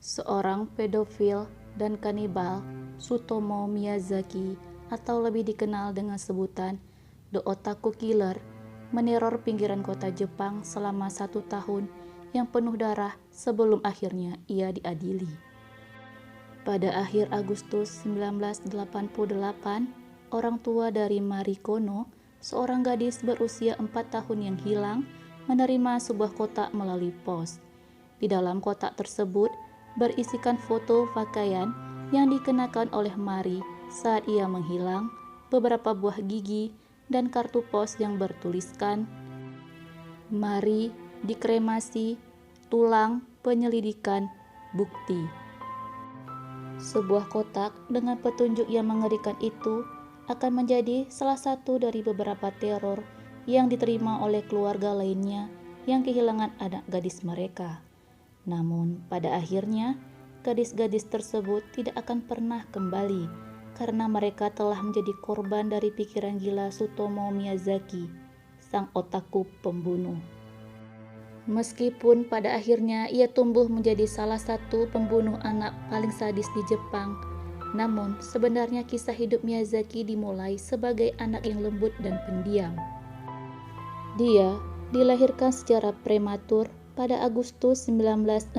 Seorang pedofil dan kanibal, Tsutomu Miyazaki, atau lebih dikenal dengan sebutan The Otaku Killer, meneror pinggiran kota Jepang selama 1 tahun yang penuh darah sebelum akhirnya ia diadili. Pada akhir Agustus 1988, orang tua dari Mari Kono, seorang gadis berusia 4 tahun yang hilang, menerima sebuah kotak melalui pos. Di dalam kotak tersebut berisikan foto pakaian yang dikenakan oleh Mari saat ia menghilang, beberapa buah gigi, dan kartu pos yang bertuliskan Mari dikremasi, tulang penyelidikan, bukti. Sebuah kotak dengan petunjuk yang mengerikan itu akan menjadi salah satu dari beberapa teror yang diterima oleh keluarga lainnya yang kehilangan anak gadis mereka. Namun pada akhirnya, gadis-gadis tersebut tidak akan pernah kembali karena mereka telah menjadi korban dari pikiran gila Tsutomu Miyazaki, sang otaku pembunuh. Meskipun pada akhirnya ia tumbuh menjadi salah satu pembunuh anak paling sadis di Jepang, namun sebenarnya kisah hidup Miyazaki dimulai sebagai anak yang lembut dan pendiam. Dia dilahirkan secara prematur pada Agustus 1962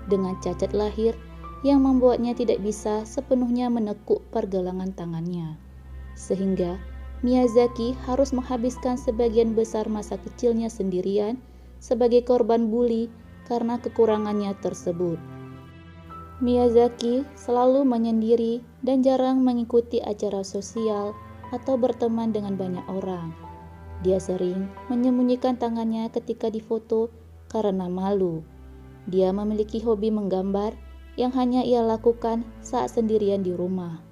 dengan cacat lahir yang membuatnya tidak bisa sepenuhnya menekuk pergelangan tangannya, sehingga Miyazaki harus menghabiskan sebagian besar masa kecilnya sendirian sebagai korban bully karena kekurangannya tersebut. Miyazaki selalu menyendiri dan jarang mengikuti acara sosial atau berteman dengan banyak orang. Dia sering menyembunyikan tangannya ketika difoto karena malu. Dia memiliki hobi menggambar yang hanya ia lakukan saat sendirian di rumah.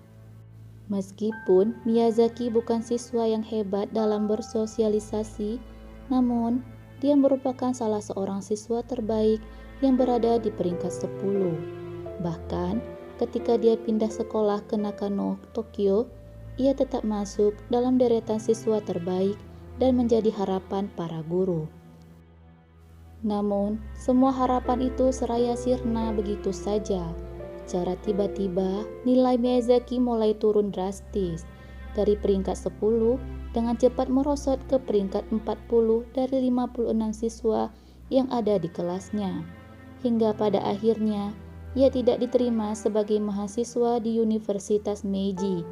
Meskipun Miyazaki bukan siswa yang hebat dalam bersosialisasi, namun dia merupakan salah seorang siswa terbaik yang berada di peringkat 10. Bahkan ketika dia pindah sekolah ke Nakano, Tokyo, ia tetap masuk dalam deretan siswa terbaik dan menjadi harapan para guru. Namun, semua harapan itu seraya sirna begitu saja. Secara tiba-tiba, nilai Miyazaki mulai turun drastis. Dari peringkat 10, dengan cepat merosot ke peringkat 40 dari 56 siswa yang ada di kelasnya. Hingga pada akhirnya, ia tidak diterima sebagai mahasiswa di Universitas Meiji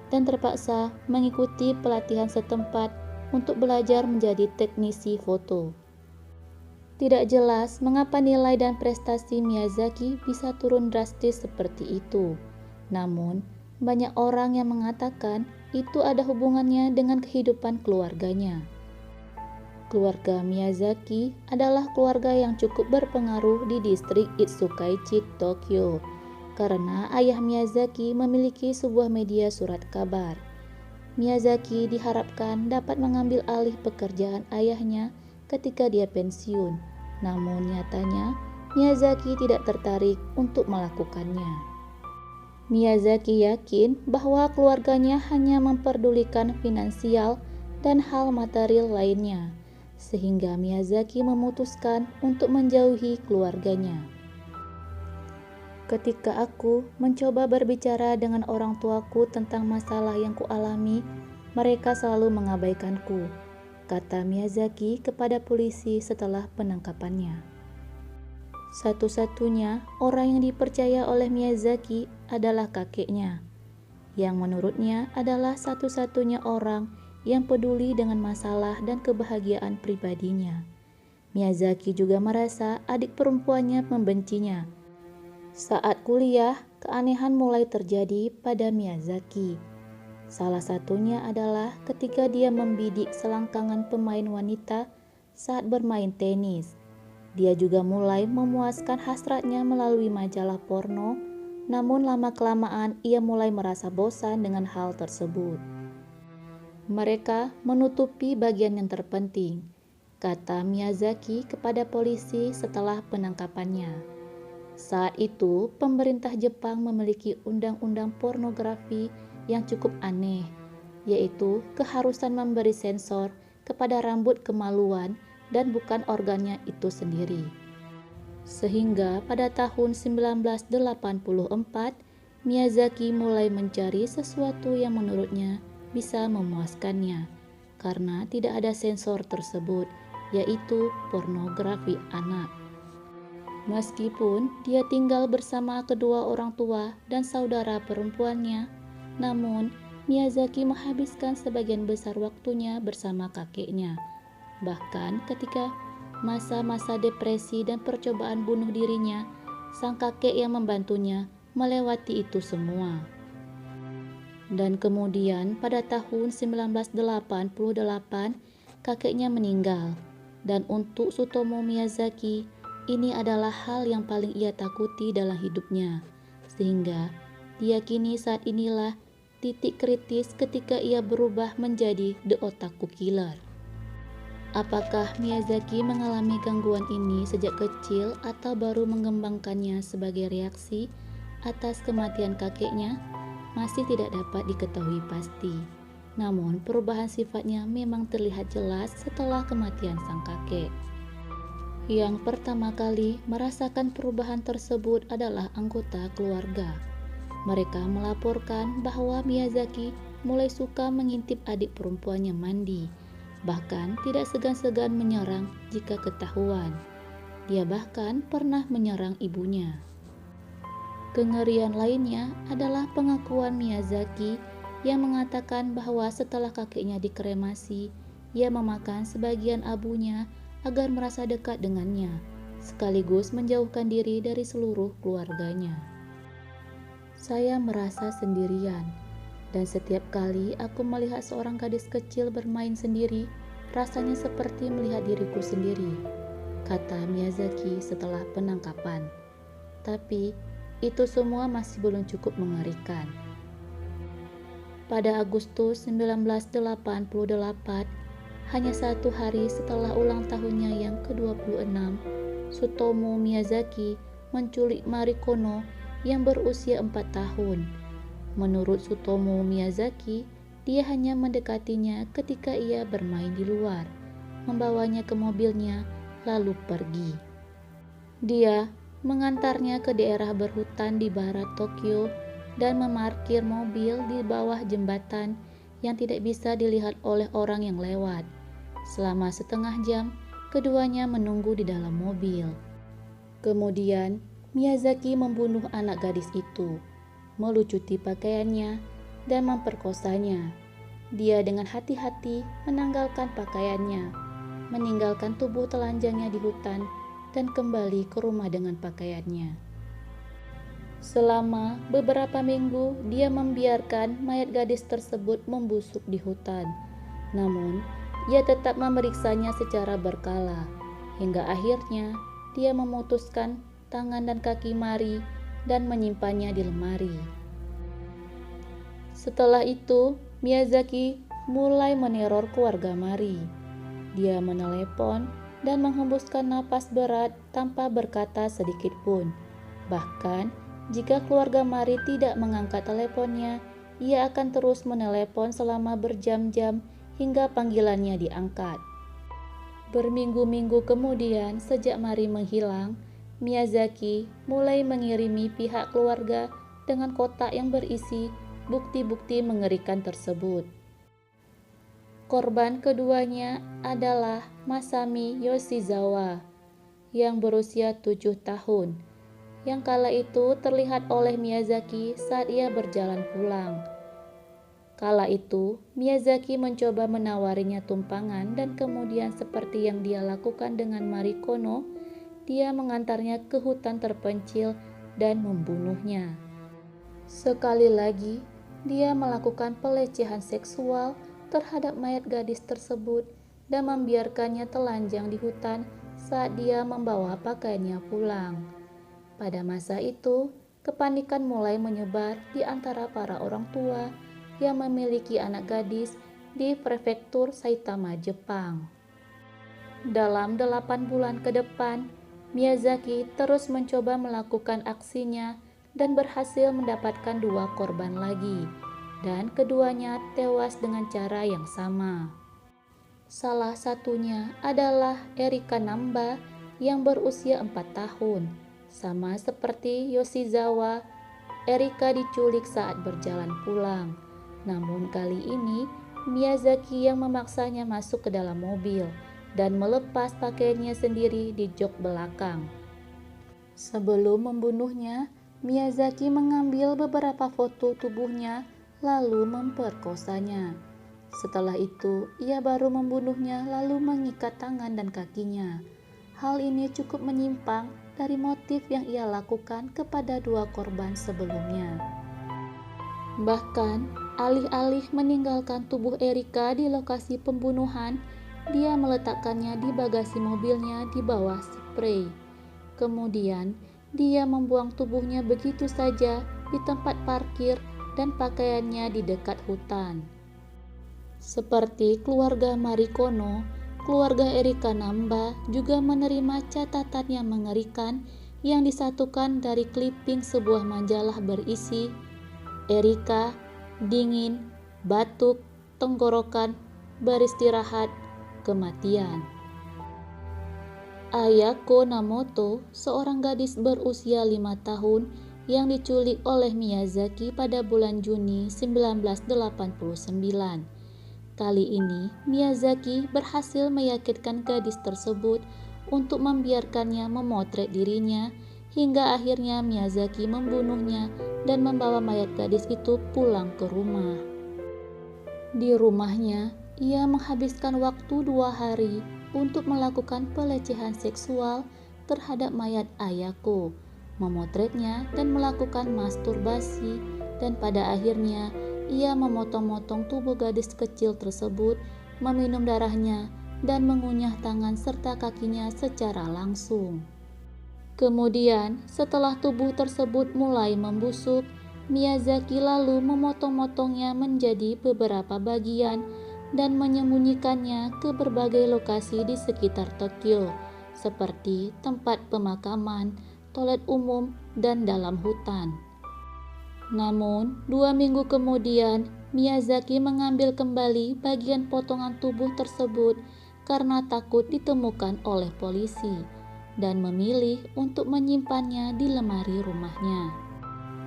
dan terpaksa mengikuti pelatihan setempat untuk belajar menjadi teknisi foto. Tidak jelas mengapa nilai dan prestasi Miyazaki bisa turun drastis seperti itu. Namun, banyak orang yang mengatakan itu ada hubungannya dengan kehidupan keluarganya. Keluarga Miyazaki adalah keluarga yang cukup berpengaruh di distrik Itsukaichi, Tokyo, karena ayah Miyazaki memiliki sebuah media surat kabar. Miyazaki diharapkan dapat mengambil alih pekerjaan ayahnya ketika dia pensiun. Namun nyatanya, Miyazaki tidak tertarik untuk melakukannya. Miyazaki yakin bahwa keluarganya hanya memperdulikan finansial dan hal material lainnya, sehingga Miyazaki memutuskan untuk menjauhi keluarganya. Ketika aku mencoba berbicara dengan orang tuaku tentang masalah yang kualami, mereka selalu mengabaikanku, kata Miyazaki kepada polisi setelah penangkapannya. Satu-satunya orang yang dipercaya oleh Miyazaki adalah kakeknya, yang menurutnya adalah satu-satunya orang yang peduli dengan masalah dan kebahagiaan pribadinya. Miyazaki juga merasa adik perempuannya membencinya. Saat kuliah, keanehan mulai terjadi pada Miyazaki. Salah satunya adalah ketika dia membidik selangkangan pemain wanita saat bermain tenis. Dia juga mulai memuaskan hasratnya melalui majalah porno, namun lama-kelamaan ia mulai merasa bosan dengan hal tersebut. Mereka menutupi bagian yang terpenting, kata Miyazaki kepada polisi setelah penangkapannya. Saat itu, pemerintah Jepang memiliki undang-undang pornografi yang cukup aneh, yaitu keharusan memberi sensor kepada rambut kemaluan dan bukan organnya itu sendiri. Sehingga pada tahun 1984, Miyazaki mulai mencari sesuatu yang menurutnya bisa memuaskannya, karena tidak ada sensor tersebut, yaitu pornografi anak. Meskipun dia tinggal bersama kedua orang tua dan saudara perempuannya, namun Miyazaki menghabiskan sebagian besar waktunya bersama kakeknya. Bahkan ketika masa-masa depresi dan percobaan bunuh dirinya, sang kakek yang membantunya melewati itu semua. Dan kemudian pada tahun 1988, kakeknya meninggal. Dan untuk Tsutomu Miyazaki, ini adalah hal yang paling ia takuti dalam hidupnya. Sehingga diyakini saat inilah titik kritis ketika ia berubah menjadi The Otaku Killer. Apakah Miyazaki mengalami gangguan ini sejak kecil atau baru mengembangkannya sebagai reaksi atas kematian kakeknya? Masih tidak dapat diketahui pasti. Namun perubahan sifatnya memang terlihat jelas setelah kematian sang kakek. Yang pertama kali merasakan perubahan tersebut adalah anggota keluarga. Mereka melaporkan bahwa Miyazaki mulai suka mengintip adik perempuannya mandi, bahkan tidak segan-segan menyerang jika ketahuan. Dia bahkan pernah menyerang ibunya. Kengerian lainnya adalah pengakuan Miyazaki yang mengatakan bahwa setelah kakeknya dikremasi, ia memakan sebagian abunya agar merasa dekat dengannya, sekaligus menjauhkan diri dari seluruh keluarganya. Saya merasa sendirian, dan setiap kali aku melihat seorang gadis kecil bermain sendiri, rasanya seperti melihat diriku sendiri, kata Miyazaki setelah penangkapan. Tapi itu semua masih belum cukup mengerikan. Pada Agustus 1988, hanya 1 hari setelah ulang tahunnya yang ke-26, Tsutomu Miyazaki menculik Marikono yang berusia 4 tahun. Menurut Tsutomu Miyazaki, dia hanya mendekatinya ketika ia bermain di luar, membawanya ke mobilnya, lalu pergi. Dia mengantarnya ke daerah berhutan di barat Tokyo dan memarkir mobil di bawah jembatan yang tidak bisa dilihat oleh orang yang lewat. Selama setengah jam, keduanya menunggu di dalam mobil. Kemudian, Miyazaki membunuh anak gadis itu, melucuti pakaiannya, dan memperkosanya. Dia dengan hati-hati menanggalkan pakaiannya, meninggalkan tubuh telanjangnya di hutan, dan kembali ke rumah dengan pakaiannya. Selama beberapa minggu, dia membiarkan mayat gadis tersebut membusuk di hutan. Namun, ia tetap memeriksanya secara berkala, hingga akhirnya dia memutuskan tangan dan kaki Mari dan menyimpannya di lemari. Setelah itu, Miyazaki mulai meneror keluarga Mari. Dia menelepon dan menghembuskan napas berat tanpa berkata sedikit pun. Bahkan, jika keluarga Mari tidak mengangkat teleponnya, ia akan terus menelepon selama berjam-jam hingga panggilannya diangkat. Berminggu-minggu kemudian, sejak Mari menghilang, Miyazaki mulai mengirimi pihak keluarga dengan kotak yang berisi bukti-bukti mengerikan tersebut. Korban keduanya adalah Masami Yoshizawa yang berusia 7 tahun, yang kala itu terlihat oleh Miyazaki saat ia berjalan pulang. Kala itu, Miyazaki mencoba menawarinya tumpangan dan kemudian seperti yang dia lakukan dengan Marikono, dia mengantarnya ke hutan terpencil dan membunuhnya. Sekali lagi, dia melakukan pelecehan seksual terhadap mayat gadis tersebut dan membiarkannya telanjang di hutan saat dia membawa pakaiannya pulang. Pada masa itu, kepanikan mulai menyebar di antara para orang tua yang memiliki anak gadis di prefektur Saitama, Jepang. Dalam 8 bulan ke depan, Miyazaki terus mencoba melakukan aksinya dan berhasil mendapatkan 2 korban lagi, dan keduanya tewas dengan cara yang sama. Salah satunya adalah Erika Namba yang berusia 4 tahun. Sama seperti Yoshizawa, Erika diculik saat berjalan pulang. Namun kali ini Miyazaki yang memaksanya masuk ke dalam mobil dan melepas pakaiannya sendiri di jok belakang. Sebelum membunuhnya, Miyazaki mengambil beberapa foto tubuhnya lalu memperkosanya. Setelah itu, ia baru membunuhnya lalu mengikat tangan dan kakinya. Hal ini cukup menyimpang dari motif yang ia lakukan kepada dua korban sebelumnya. Bahkan, alih-alih meninggalkan tubuh Erika di lokasi pembunuhan, dia meletakkannya di bagasi mobilnya di bawah spray. Kemudian, dia membuang tubuhnya begitu saja di tempat parkir dan pakaiannya di dekat hutan. Seperti keluarga Marikono, keluarga Erika Namba juga menerima catatan yang mengerikan yang disatukan dari clipping sebuah majalah berisi Erika, dingin, batuk, tenggorokan, beristirahat, kematian. Ayako Namoto, seorang gadis berusia 5 tahun yang diculik oleh Miyazaki pada bulan Juni 1989. Kali ini, Miyazaki berhasil meyakinkan gadis tersebut untuk membiarkannya memotret dirinya, hingga akhirnya Miyazaki membunuhnya dan membawa mayat gadis itu pulang ke rumah. Di rumahnya, ia menghabiskan waktu 2 hari untuk melakukan pelecehan seksual terhadap mayat Ayako, memotretnya dan melakukan masturbasi, dan pada akhirnya ia memotong-motong tubuh gadis kecil tersebut, meminum darahnya, dan mengunyah tangan serta kakinya secara langsung. Kemudian, setelah tubuh tersebut mulai membusuk, Miyazaki lalu memotong-motongnya menjadi beberapa bagian dan menyembunyikannya ke berbagai lokasi di sekitar Tokyo, seperti tempat pemakaman, toilet umum, dan dalam hutan. Namun, 2 minggu kemudian, Miyazaki mengambil kembali bagian potongan tubuh tersebut karena takut ditemukan oleh polisi dan memilih untuk menyimpannya di lemari rumahnya.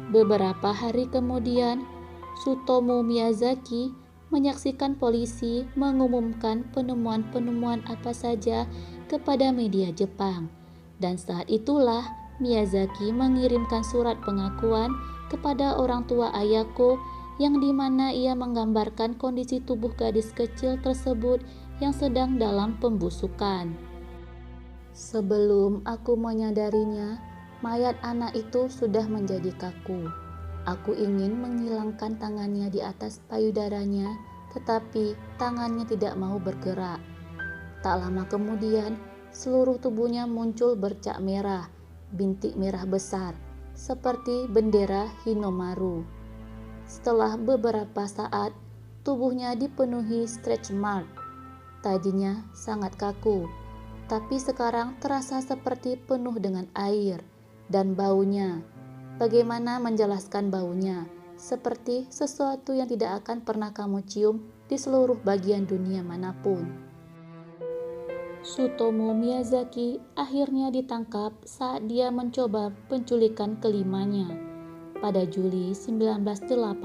Beberapa hari kemudian, Tsutomu Miyazaki menyaksikan polisi mengumumkan penemuan-penemuan apa saja kepada media Jepang, dan saat itulah Miyazaki mengirimkan surat pengakuan kepada orang tua Ayako yang dimana ia menggambarkan kondisi tubuh gadis kecil tersebut yang sedang dalam pembusukan. Sebelum aku menyadarinya, mayat anak itu sudah menjadi kaku. Aku ingin menghilangkan tangannya di atas payudaranya, tetapi tangannya tidak mau bergerak. Tak lama kemudian, seluruh tubuhnya muncul bercak merah, bintik merah besar, seperti bendera Hinomaru. Setelah beberapa saat, tubuhnya dipenuhi stretch mark. Tadinya sangat kaku, tapi sekarang terasa seperti penuh dengan air. Dan baunya, bagaimana menjelaskan baunya? Seperti sesuatu yang tidak akan pernah kamu cium di seluruh bagian dunia manapun. Tsutomu Miyazaki akhirnya ditangkap saat dia mencoba penculikan kelimanya. Pada Juli 1989,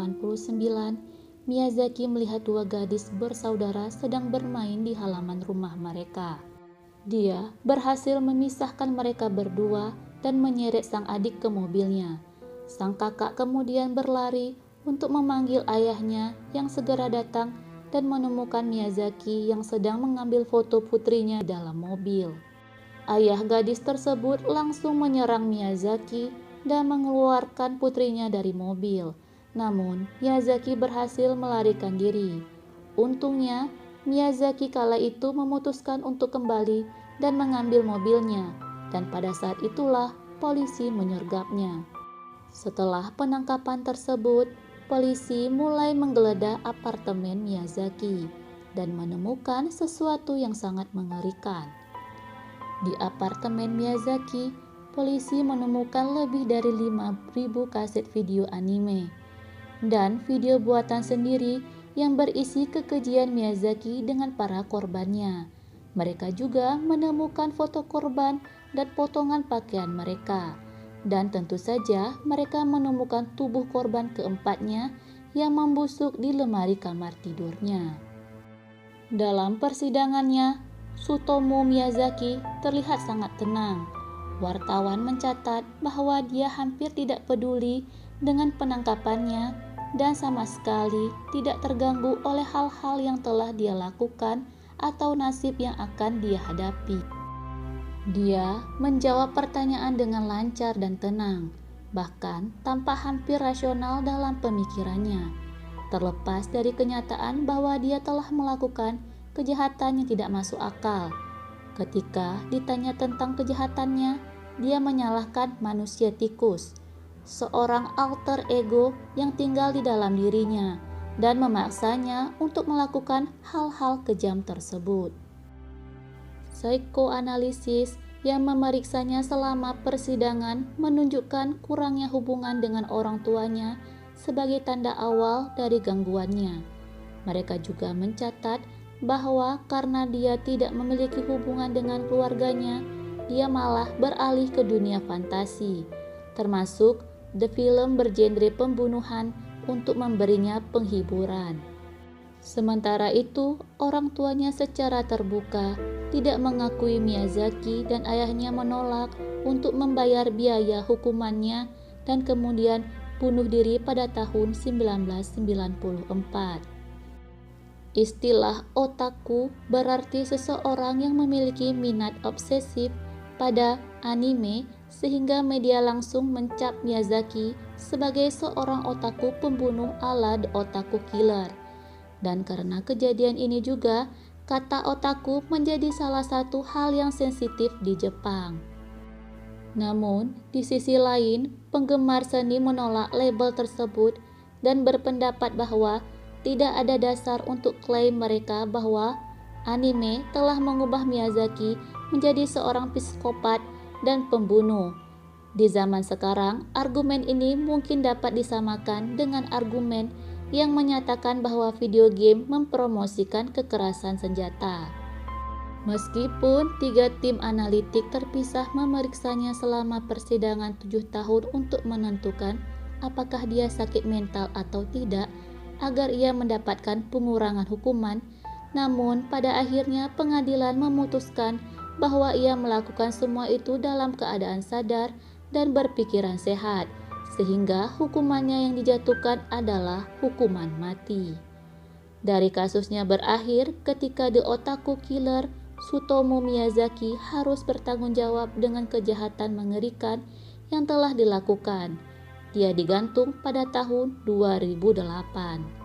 Miyazaki melihat 2 gadis bersaudara sedang bermain di halaman rumah mereka. Dia berhasil memisahkan mereka berdua dan menyeret sang adik ke mobilnya. Sang kakak kemudian berlari untuk memanggil ayahnya yang segera datang dan menemukan Miyazaki yang sedang mengambil foto putrinya dalam mobil. Ayah gadis tersebut langsung menyerang Miyazaki dan mengeluarkan putrinya dari mobil. Namun, Miyazaki berhasil melarikan diri. Untungnya, Miyazaki kala itu memutuskan untuk kembali dan mengambil mobilnya, dan pada saat itulah polisi menyergapnya. Setelah penangkapan tersebut, polisi mulai menggeledah apartemen Miyazaki dan menemukan sesuatu yang sangat mengerikan. Di apartemen Miyazaki, polisi menemukan lebih dari 5.000 kaset video anime dan video buatan sendiri yang berisi kekejian Miyazaki dengan para korbannya. Mereka juga menemukan foto korban dan potongan pakaian mereka. Dan tentu saja mereka menemukan tubuh korban keempatnya yang membusuk di lemari kamar tidurnya. Dalam persidangannya, Tsutomu Miyazaki terlihat sangat tenang. Wartawan mencatat bahwa dia hampir tidak peduli dengan penangkapannya dan sama sekali tidak terganggu oleh hal-hal yang telah dia lakukan atau nasib yang akan dia hadapi. Dia menjawab pertanyaan dengan lancar dan tenang, bahkan tanpa hampir rasional dalam pemikirannya, terlepas dari kenyataan bahwa dia telah melakukan kejahatan yang tidak masuk akal. Ketika ditanya tentang kejahatannya, dia menyalahkan manusia tikus, seorang alter ego yang tinggal di dalam dirinya, dan memaksanya untuk melakukan hal-hal kejam tersebut. Psikoanalisis yang memeriksanya selama persidangan menunjukkan kurangnya hubungan dengan orang tuanya sebagai tanda awal dari gangguannya. Mereka juga mencatat bahwa karena dia tidak memiliki hubungan dengan keluarganya, dia malah beralih ke dunia fantasi, termasuk the film bergenre pembunuhan untuk memberinya penghiburan. Sementara itu, orang tuanya secara terbuka tidak mengakui Miyazaki dan ayahnya menolak untuk membayar biaya hukumannya dan kemudian bunuh diri pada tahun 1994. Istilah otaku berarti seseorang yang memiliki minat obsesif pada anime, sehingga media langsung mencap Miyazaki sebagai seorang otaku pembunuh ala The Otaku Killer. Dan karena kejadian ini juga, kata otaku menjadi salah satu hal yang sensitif di Jepang. Namun, di sisi lain, penggemar seni menolak label tersebut dan berpendapat bahwa tidak ada dasar untuk klaim mereka bahwa anime telah mengubah Miyazaki menjadi seorang psikopat dan pembunuh. Di zaman sekarang, argumen ini mungkin dapat disamakan dengan argumen yang menyatakan bahwa video game mempromosikan kekerasan senjata. Meskipun 3 tim analitik terpisah memeriksanya selama persidangan 7 tahun untuk menentukan apakah dia sakit mental atau tidak agar ia mendapatkan pengurangan hukuman, namun pada akhirnya pengadilan memutuskan bahwa ia melakukan semua itu dalam keadaan sadar dan berpikiran sehat, sehingga hukumannya yang dijatuhkan adalah hukuman mati. Dari kasusnya berakhir ketika The Otaku Killer, Tsutomu Miyazaki harus bertanggung jawab dengan kejahatan mengerikan yang telah dilakukan. Dia digantung pada tahun 2008.